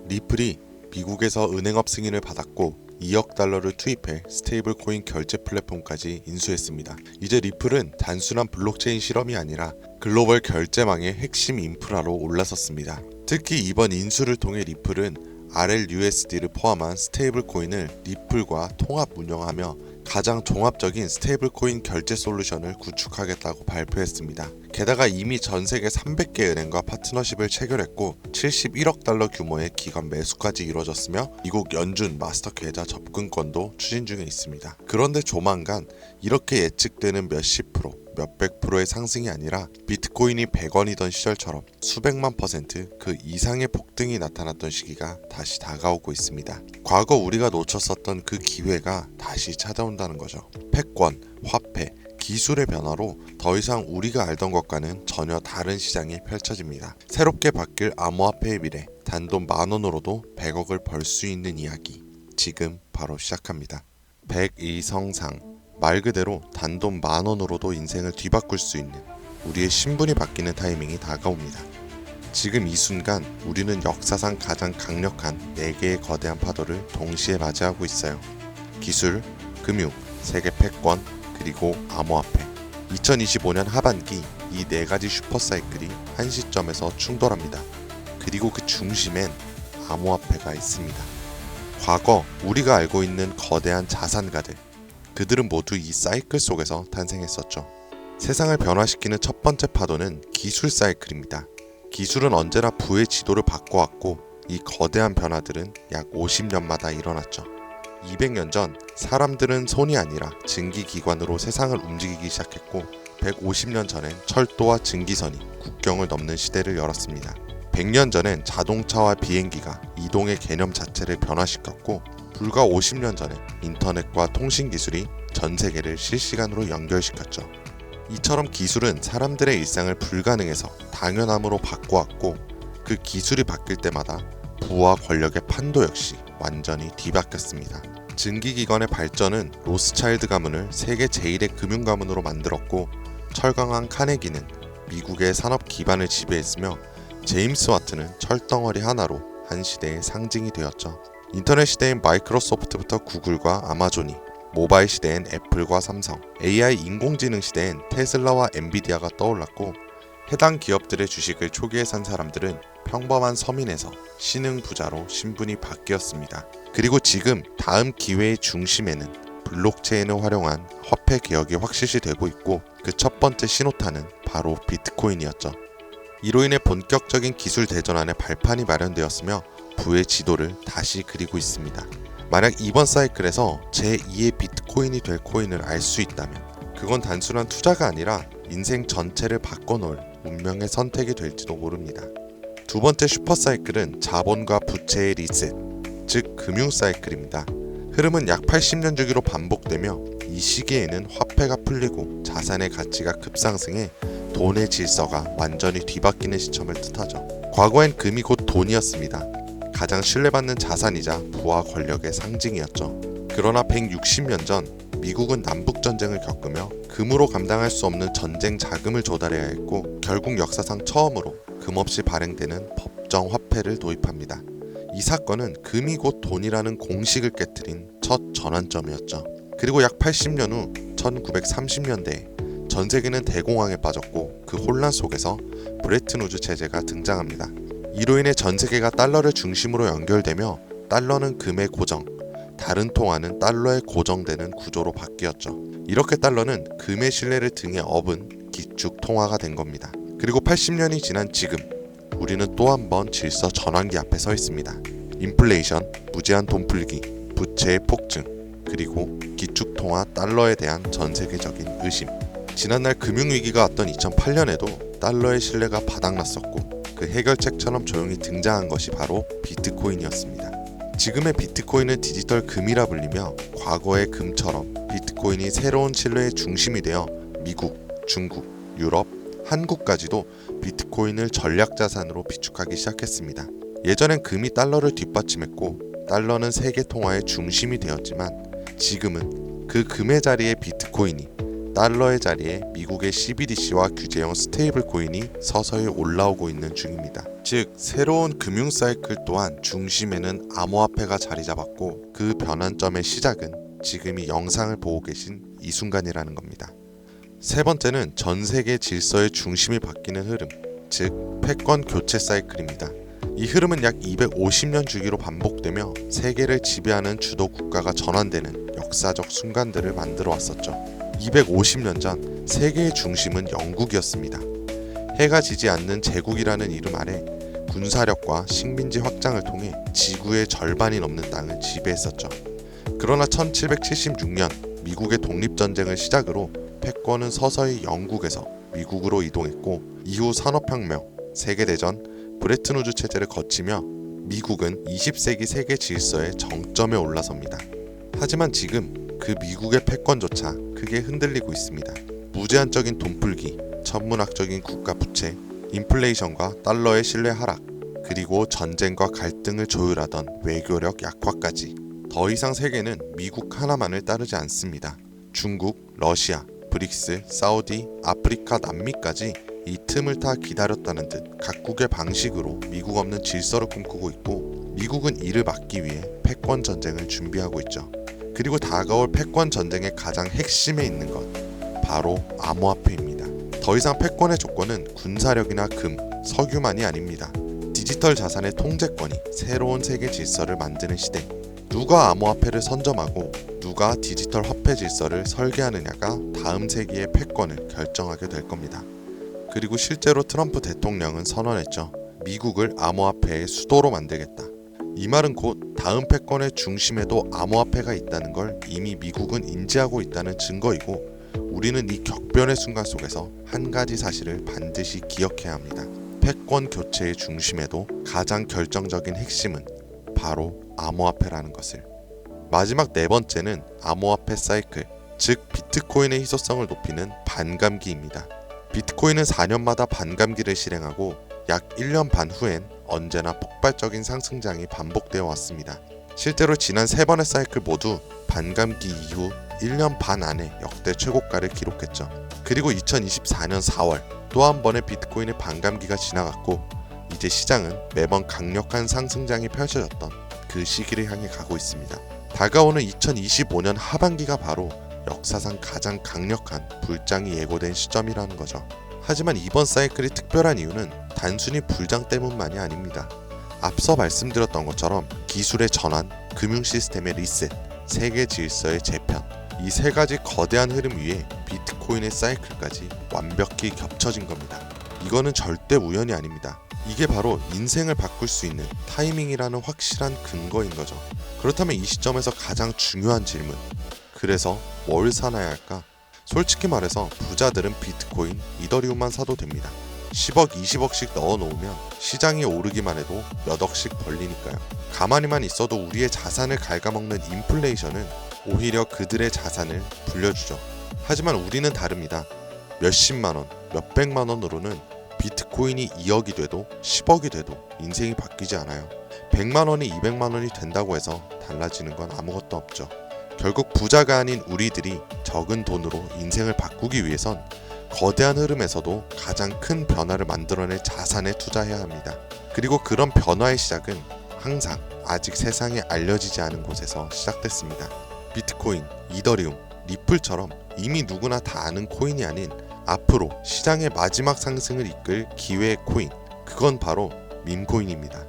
리플이 미국에서 은행업 승인을 받았고 2억 달러를 투입해 스테이블 코인 결제 플랫폼까지 인수했습니다. 이제 리플은 단순한 블록체인 실험이 아니라 글로벌 결제망의 핵심 인프라로 올라섰습니다. 특히 이번 인수를 통해 리플은 RLUSD를 포함한 스테이블 코인을 리플과 통합 운영하며 가장 종합적인 스테이블 코인 결제 솔루션을 구축하겠다고 발표했습니다. 게다가 이미 전 세계 300개 은행과 파트너십을 체결했고 71억 달러 규모의 기관 매수까지 이루어졌으며 미국 연준 마스터 계좌 접근권도 추진 중에 있습니다. 그런데 조만간 이렇게 예측되는 몇십 프로, 몇백 프로의 상승이 아니라 비트코인이 100원이던 시절처럼 수백만 퍼센트 그 이상의 폭등이 나타났던 시기가 다시 다가오고 있습니다. 과거 우리가 놓쳤었던 그 기회가 다시 찾아온다는 거죠. 패권, 화폐, 기술의 변화로 더 이상 우리가 알던 것과는 전혀 다른 시장이 펼쳐집니다. 새롭게 바뀔 암호화폐의 미래, 단돈 10,000원으로도 100억을 벌 수 있는 이야기 지금 바로 시작합니다. 백이성상, 말 그대로 단돈 10,000원으로도 인생을 뒤바꿀 수 있는 우리의 신분이 바뀌는 타이밍이 다가옵니다. 지금 이 순간 우리는 역사상 가장 강력한 4개의 거대한 파도를 동시에 맞이하고 있어요. 기술, 금융, 세계 패권, 그리고 암호화폐. 2025년 하반기 이 4가지 슈퍼사이클이 한 시점에서 충돌합니다. 그리고 그 중심엔 암호화폐가 있습니다. 과거 우리가 알고 있는 거대한 자산가들, 그들은 모두 이 사이클 속에서 탄생했었죠. 세상을 변화시키는 첫 번째 파도는 기술 사이클입니다. 기술은 언제나 부의 지도를 바꿔왔고 이 거대한 변화들은 약 50년마다 일어났죠. 200년 전 사람들은 손이 아니라 증기기관으로 세상을 움직이기 시작했고 150년 전엔 철도와 증기선이 국경을 넘는 시대를 열었습니다. 100년 전엔 자동차와 비행기가 이동의 개념 자체를 변화시켰고 불과 50년 전에 인터넷과 통신기술이 전 세계를 실시간으로 연결시켰죠. 이처럼 기술은 사람들의 일상을 불가능해서 당연함으로 바꿔왔고 그 기술이 바뀔 때마다 부와 권력의 판도 역시 완전히 뒤바뀌었습니다. 증기기관의 발전은 로스차일드 가문을 세계 제1의 금융가문으로 만들었고 철강왕 카네기는 미국의 산업 기반을 지배했으며 제임스 와트는 철덩어리 하나로 한 시대의 상징이 되었죠. 인터넷 시대엔 마이크로소프트부터 구글과 아마존이, 모바일 시대엔 애플과 삼성, AI 인공지능 시대엔 테슬라와 엔비디아가 떠올랐고 해당 기업들의 주식을 초기에 산 사람들은 평범한 서민에서 신흥 부자로 신분이 바뀌었습니다. 그리고 지금 다음 기회의 중심에는 블록체인을 활용한 화폐 개혁이 확실시되고 있고 그 첫 번째 신호탄은 바로 비트코인이었죠. 이로 인해 본격적인 기술 대전환의 발판이 마련되었으며 부의 지도를 다시 그리고 있습니다. 만약 이번 사이클에서 제2의 비트코인이 될 코인을 알 수 있다면 그건 단순한 투자가 아니라 인생 전체를 바꿔놓을 운명의 선택이 될지도 모릅니다. 두 번째 슈퍼사이클은 자본과 부채의 리셋, 즉 금융 사이클입니다. 흐름은 약 80년 주기로 반복되며 이 시기에는 화폐가 풀리고 자산의 가치가 급상승해 돈의 질서가 완전히 뒤바뀌는 시점을 뜻하죠. 과거엔 금이 곧 돈이었습니다. 가장 신뢰받는 자산이자 부와 권력의 상징이었죠. 그러나 160년 전 미국은 남북전쟁을 겪으며 금으로 감당할 수 없는 전쟁 자금을 조달해야 했고 결국 역사상 처음으로 금 없이 발행되는 법정 화폐를 도입합니다. 이 사건은 금이 곧 돈이라는 공식을 깨트린 첫 전환점이었죠. 그리고 약 80년 후 1930년대에 전 세계는 대공황에 빠졌고 그 혼란 속에서 브레튼 우즈 체제가 등장합니다. 이로 인해 전 세계가 달러를 중심으로 연결되며 달러는 금의 고정, 다른 통화는 달러에 고정되는 구조로 바뀌었죠. 이렇게 달러는 금의 신뢰를 등에 업은 기축 통화가 된 겁니다. 그리고 80년이 지난 지금 우리는 또 한 번 질서 전환기 앞에 서 있습니다. 인플레이션, 무제한 돈 풀기, 부채의 폭증, 그리고 기축 통화 달러에 대한 전 세계적인 의심. 지난날 금융위기가 왔던 2008년에도 달러의 신뢰가 바닥났었고 그 해결책처럼 조용히 등장한 것이 바로 비트코인이었습니다. 지금의 비트코인은 디지털 금이라 불리며 과거의 금처럼 비트코인이 새로운 신뢰의 중심이 되어 미국, 중국, 유럽, 한국까지도 비트코인을 전략자산으로 비축하기 시작했습니다. 예전엔 금이 달러를 뒷받침했고 달러는 세계 통화의 중심이 되었지만 지금은 그 금의 자리에 비트코인이, 달러의 자리에 미국의 CBDC와 규제형 스테이블 코인이 서서히 올라오고 있는 중입니다. 즉 새로운 금융 사이클 또한 중심에는 암호화폐가 자리 잡았고 그 변환점의 시작은 지금 이 영상을 보고 계신 이 순간이라는 겁니다. 세 번째는 전 세계 질서의 중심이 바뀌는 흐름, 즉 패권 교체 사이클입니다. 이 흐름은 약 250년 주기로 반복되며 세계를 지배하는 주도 국가가 전환되는 역사적 순간들을 만들어 왔었죠. 250년 전 세계의 중심은 영국이었습니다. 해가 지지 않는 제국이라는 이름 아래 군사력과 식민지 확장을 통해 지구의 절반이 넘는 땅을 지배했었죠. 그러나 1776년 미국의 독립전쟁을 시작으로 패권은 서서히 영국에서 미국으로 이동했고 이후 산업혁명, 세계대전, 브레튼우즈 체제를 거치며 미국은 20세기 세계 질서의 정점에 올라섭니다. 하지만 지금 그 미국의 패권조차 크게 흔들리고 있습니다. 무제한적인 돈풀기, 천문학적인 국가 부채, 인플레이션과 달러의 신뢰 하락, 그리고 전쟁과 갈등을 조율하던 외교력 약화까지 더 이상 세계는 미국 하나만을 따르지 않습니다. 중국, 러시아, 브릭스, 사우디, 아프리카, 남미까지 이 틈을 타 기다렸다는 듯 각국의 방식으로 미국 없는 질서를 꿈꾸고 있고 미국은 이를 막기 위해 패권 전쟁을 준비하고 있죠. 그리고 다가올 패권 전쟁의 가장 핵심에 있는 것, 바로 암호화폐입니다. 더 이상 패권의 조건은 군사력이나 금, 석유만이 아닙니다. 디지털 자산의 통제권이 새로운 세계 질서를 만드는 시대. 누가 암호화폐를 선점하고 누가 디지털 화폐 질서를 설계하느냐가 다음 세기의 패권을 결정하게 될 겁니다. 그리고 실제로 트럼프 대통령은 선언했죠. 미국을 암호화폐의 수도로 만들겠다. 이 말은 곧 다음 패권의 중심에도 암호화폐가 있다는 걸 이미 미국은 인지하고 있다는 증거이고 우리는 이 격변의 순간 속에서 한 가지 사실을 반드시 기억해야 합니다. 패권 교체의 중심에도 가장 결정적인 핵심은 바로 암호화폐라는 것을. 마지막 네 번째는 암호화폐 사이클, 즉 비트코인의 희소성을 높이는 반감기입니다. 비트코인은 4년마다 반감기를 실행하고 약 1년 반 후엔 언제나 폭발적인 상승장이 반복되어 왔습니다. 실제로 지난 3번의 사이클 모두 반감기 이후 1년 반 안에 역대 최고가를 기록했죠. 그리고 2024년 4월 또 한 번의 비트코인의 반감기가 지나갔고 이제 시장은 매번 강력한 상승장이 펼쳐졌던 그 시기를 향해 가고 있습니다. 다가오는 2025년 하반기가 바로 역사상 가장 강력한 불장이 예고된 시점이라는 거죠. 하지만 이번 사이클이 특별한 이유는 단순히 불장 때문만이 아닙니다. 앞서 말씀드렸던 것처럼 기술의 전환, 금융 시스템의 리셋, 세계 질서의 재편, 이 세 가지 거대한 흐름 위에 비트코인의 사이클까지 완벽히 겹쳐진 겁니다. 이거는 절대 우연이 아닙니다. 이게 바로 인생을 바꿀 수 있는 타이밍이라는 확실한 근거인 거죠. 그렇다면 이 시점에서 가장 중요한 질문, 그래서 뭘 사놔야 할까? 솔직히 말해서 부자들은 비트코인, 이더리움만 사도 됩니다. 10억, 20억씩 넣어놓으면 시장이 오르기만 해도 몇 억씩 벌리니까요. 가만히만 있어도 우리의 자산을 갉아먹는 인플레이션은 오히려 그들의 자산을 불려주죠. 하지만 우리는 다릅니다. 몇십만원, 몇백만원으로는 비트코인이 2억이 돼도 10억이 돼도 인생이 바뀌지 않아요. 100만원이 200만원이 된다고 해서 달라지는 건 아무것도 없죠. 결국 부자가 아닌 우리들이 적은 돈으로 인생을 바꾸기 위해선 거대한 흐름에서도 가장 큰 변화를 만들어낼 자산에 투자해야 합니다. 그리고 그런 변화의 시작은 항상 아직 세상에 알려지지 않은 곳에서 시작됐습니다. 비트코인, 이더리움, 리플처럼 이미 누구나 다 아는 코인이 아닌 앞으로 시장의 마지막 상승을 이끌 기회의 코인, 그건 바로 밈코인입니다.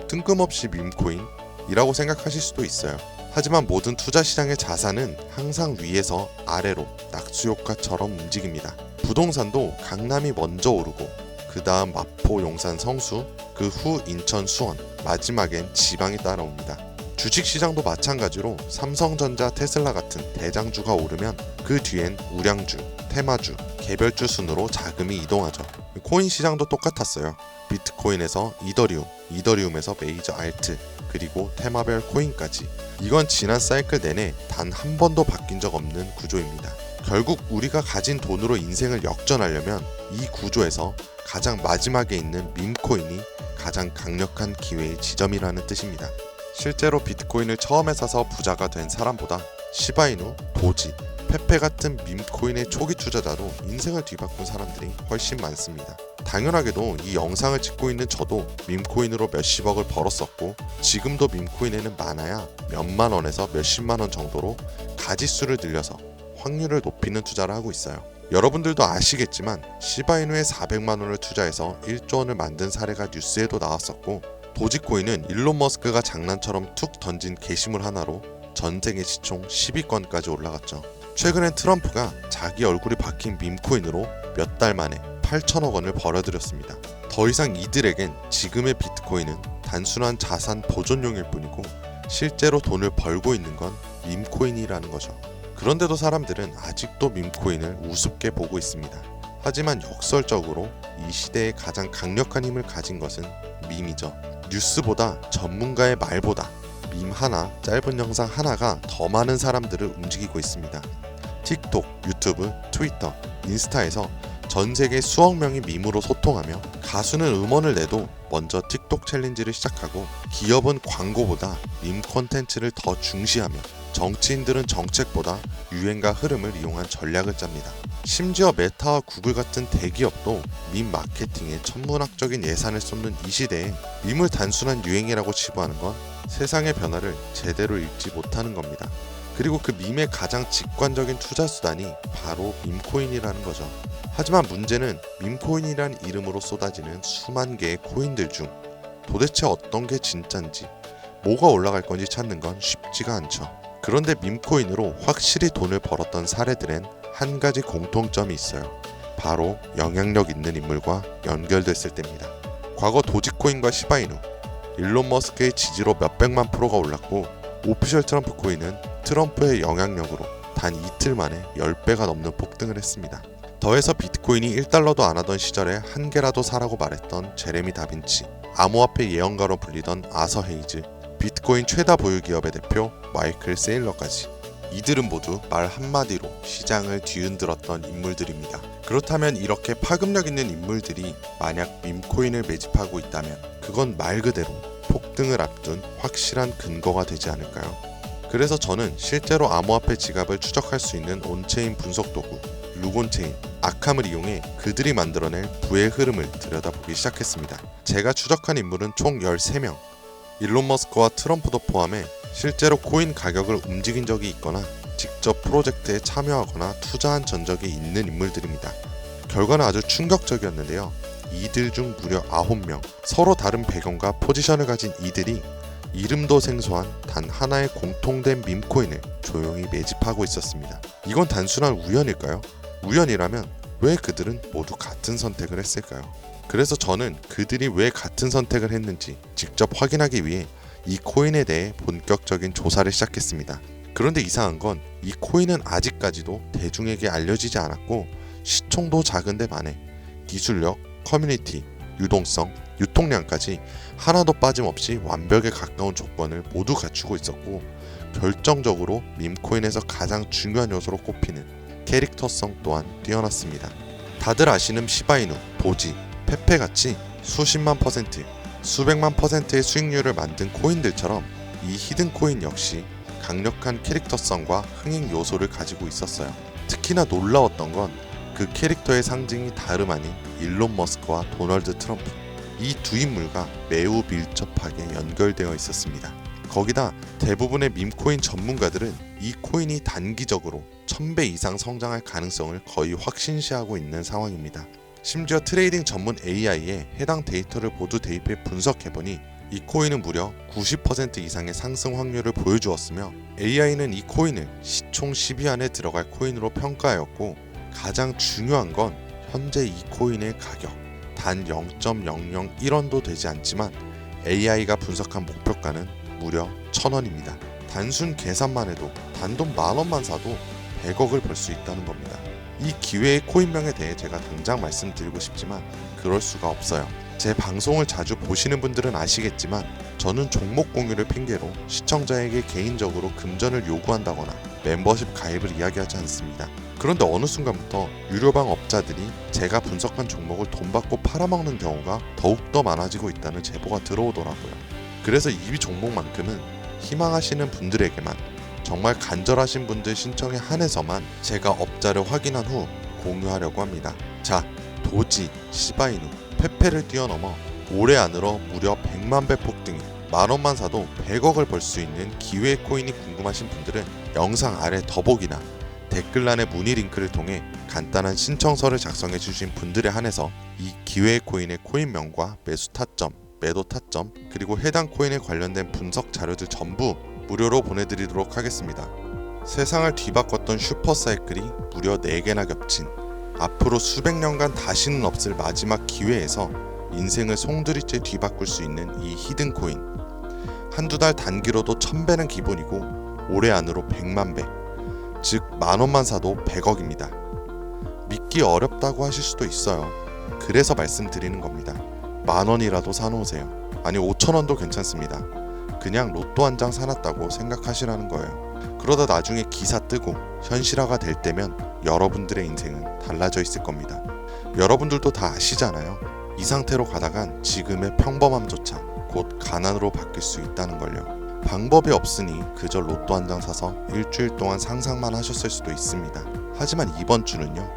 뜬금없이 밈코인이라고 생각하실 수도 있어요. 하지만 모든 투자 시장의 자산은 항상 위에서 아래로 낙수효과처럼 움직입니다. 부동산도 강남이 먼저 오르고 그 다음 마포, 용산, 성수, 그 후 인천, 수원, 마지막엔 지방이 따라옵니다. 주식시장도 마찬가지로 삼성전자, 테슬라 같은 대장주가 오르면 그 뒤엔 우량주, 테마주, 개별주 순으로 자금이 이동하죠. 코인 시장도 똑같았어요. 비트코인에서 이더리움, 이더리움에서 메이저 알트, 그리고 테마별 코인까지. 이건 지난 사이클 내내 단 한 번도 바뀐 적 없는 구조입니다. 결국 우리가 가진 돈으로 인생을 역전하려면 이 구조에서 가장 마지막에 있는 밈코인이 가장 강력한 기회의 지점이라는 뜻입니다. 실제로 비트코인을 처음에 사서 부자가 된 사람보다 시바이누, 도지, 페페 같은 밈코인의 초기 투자자도 인생을 뒤바꾼 사람들이 훨씬 많습니다. 당연하게도 이 영상을 찍고 있는 저도 밈코인으로 몇십억을 벌었었고 지금도 밈코인에는 많아야 몇만 원에서 몇십만 원 정도로 가지수를 늘려서 확률을 높이는 투자를 하고 있어요. 여러분들도 아시겠지만 시바이누에 400만 원을 투자해서 1조 원을 만든 사례가 뉴스에도 나왔었고 도지코인은 일론 머스크가 장난처럼 툭 던진 게시물 하나로 전 세계 시총 10위권까지 올라갔죠. 최근엔 트럼프가 자기 얼굴이 박힌 밈코인으로 몇 달 만에 8천억 원을 벌어들였습니다. 더 이상 이들에겐 지금의 비트코인은 단순한 자산 보존용일 뿐이고 실제로 돈을 벌고 있는 건 밈코인이라는 거죠. 그런데도 사람들은 아직도 밈코인을 우습게 보고 있습니다. 하지만 역설적으로 이 시대의 가장 강력한 힘을 가진 것은 밈이죠. 뉴스보다 전문가의 말보다 밈 하나, 짧은 영상 하나가 더 많은 사람들을 움직이고 있습니다. 틱톡, 유튜브, 트위터, 인스타에서 전 세계 수억 명이 밈으로 소통하며 가수는 음원을 내도 먼저 틱톡 챌린지를 시작하고 기업은 광고보다 밈 콘텐츠를 더 중시하며 정치인들은 정책보다 유행과 흐름을 이용한 전략을 짭니다. 심지어 메타와 구글 같은 대기업도 밈 마케팅에 천문학적인 예산을 쏟는 이 시대에 밈을 단순한 유행이라고 치부하는 건 세상의 변화를 제대로 읽지 못하는 겁니다. 그리고 그 밈의 가장 직관적인 투자 수단이 바로 밈코인이라는 거죠. 하지만 문제는 밈코인이란 이름으로 쏟아지는 수만 개의 코인들 중 도대체 어떤 게 진짠지, 뭐가 올라갈 건지 찾는 건 쉽지가 않죠. 그런데 밈코인으로 확실히 돈을 벌었던 사례들엔 한 가지 공통점이 있어요. 바로 영향력 있는 인물과 연결됐을 때입니다. 과거 도지코인과 시바이누, 일론 머스크의 지지로 몇백만 프로가 올랐고 오피셜 트럼프 코인은 트럼프의 영향력으로 단 이틀 만에 10배가 넘는 폭등을 했습니다. 더해서 비트코인이 1달러도 안 하던 시절에 한 개라도 사라고 말했던 제레미 다빈치, 암호화폐 예언가로 불리던 아서 헤이즈, 비트코인 최다 보유 기업의 대표 마이클 세일러까지 이들은 모두 말 한마디로 시장을 뒤흔들었던 인물들입니다. 그렇다면 이렇게 파급력 있는 인물들이 만약 밈코인을 매집하고 있다면 그건 말 그대로 폭등을 앞둔 확실한 근거가 되지 않을까요? 그래서 저는 실제로 암호화폐 지갑을 추적할 수 있는 온체인 분석 도구 루곤체인, 아캄을 이용해 그들이 만들어낼 부의 흐름을 들여다보기 시작했습니다. 제가 추적한 인물은 총 13명, 일론 머스크와 트럼프도 포함해 실제로 코인 가격을 움직인 적이 있거나 직접 프로젝트에 참여하거나 투자한 전적이 있는 인물들입니다. 결과는 아주 충격적이었는데요. 이들 중 무려 9명, 서로 다른 배경과 포지션을 가진 이들이 이름도 생소한 단 하나의 공통된 밈코인을 조용히 매집하고 있었습니다. 이건 단순한 우연일까요? 우연이라면 왜 그들은 모두 같은 선택을 했을까요? 그래서 저는 그들이 왜 같은 선택을 했는지 직접 확인하기 위해 이 코인에 대해 본격적인 조사를 시작했습니다. 그런데 이상한 건 이 코인은 아직까지도 대중에게 알려지지 않았고 시총도 작은데 반해 기술력, 커뮤니티, 유동성, 유통량까지 하나도 빠짐없이 완벽에 가까운 조건을 모두 갖추고 있었고 결정적으로 밈코인에서 가장 중요한 요소로 꼽히는 캐릭터성 또한 뛰어났습니다. 다들 아시는 시바이누, 도지, 페페같이 수십만 퍼센트, 수백만 퍼센트의 수익률을 만든 코인들처럼 이 히든코인 역시 강력한 캐릭터성과 흥행 요소를 가지고 있었어요. 특히나 놀라웠던 건 그 캐릭터의 상징이 다름 아닌 일론 머스크와 도널드 트럼프, 이 두 인물과 매우 밀접하게 연결되어 있었습니다. 거기다 대부분의 밈코인 전문가들은 이 코인이 단기적으로 1000배 이상 성장할 가능성을 거의 확신시하고 있는 상황입니다. 심지어 트레이딩 전문 AI에 해당 데이터를 모두 대입해 분석해보니 이 코인은 무려 90% 이상의 상승 확률을 보여주었으며 AI는 이 코인을 시총 10위 안에 들어갈 코인으로 평가하였고 가장 중요한 건 현재 이 코인의 가격 단 0.001원도 되지 않지만 AI가 분석한 목표가는 무려 1000원입니다. 단순 계산만 해도 단돈 10,000원만 사도 100억을 벌 수 있다는 겁니다. 이 기회의 코인명에 대해 제가 당장 말씀드리고 싶지만 그럴 수가 없어요. 제 방송을 자주 보시는 분들은 아시겠지만 저는 종목 공유를 핑계로 시청자에게 개인적으로 금전을 요구한다거나 멤버십 가입을 이야기하지 않습니다. 그런데 어느 순간부터 유료방 업자들이 제가 분석한 종목을 돈 받고 팔아먹는 경우가 더욱더 많아지고 있다는 제보가 들어오더라고요. 그래서 이 종목만큼은 희망하시는 분들에게만 정말 간절하신 분들 신청에 한해서만 제가 업자를 확인한 후 공유하려고 합니다. 자, 도지, 시바이누, 페페를 뛰어넘어 올해 안으로 무려 100만 배 폭등인 만원만 사도 100억을 벌 수 있는 기회의 코인이 궁금하신 분들은 영상 아래 더보기나 댓글란의 문의 링크를 통해 간단한 신청서를 작성해 주신 분들에 한해서 이 기회의 코인의 코인명과 매수 타점, 매도 타점, 그리고 해당 코인에 관련된 분석 자료들 전부 무료로 보내드리도록 하겠습니다. 세상을 뒤바꿨던 슈퍼사이클이 무려 4개나 겹친 앞으로 수백 년간 다시는 없을 마지막 기회에서 인생을 송두리째 뒤바꿀 수 있는 이 히든 코인. 한두 달 단기로도 1000배는 기본이고 올해 안으로 100만 배, 즉 만원만 사도 100억입니다. 믿기 어렵다고 하실 수도 있어요. 그래서 말씀드리는 겁니다. 만원이라도 사놓으세요. 아니 5천원도 괜찮습니다. 그냥 로또 한 장 사놨다고 생각하시라는 거예요. 그러다 나중에 기사 뜨고 현실화가 될 때면 여러분들의 인생은 달라져 있을 겁니다. 여러분들도 다 아시잖아요. 이 상태로 가다간 지금의 평범함조차 곧 가난으로 바뀔 수 있다는 걸요. 방법이 없으니 그저 로또 한 장 사서 일주일 동안 상상만 하셨을 수도 있습니다. 하지만 이번 주는요,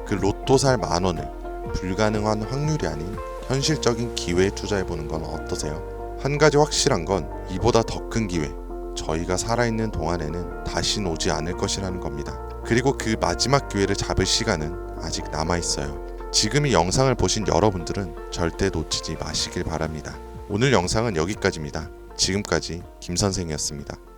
그 로또 살 만원을 불가능한 확률이 아닌 현실적인 기회에 투자해보는 건 어떠세요? 한 가지 확실한 건 이보다 더 큰 기회, 저희가 살아있는 동안에는 다신 오지 않을 것이라는 겁니다. 그리고 그 마지막 기회를 잡을 시간은 아직 남아있어요. 지금 이 영상을 보신 여러분들은 절대 놓치지 마시길 바랍니다. 오늘 영상은 여기까지입니다. 지금까지 김선생이었습니다.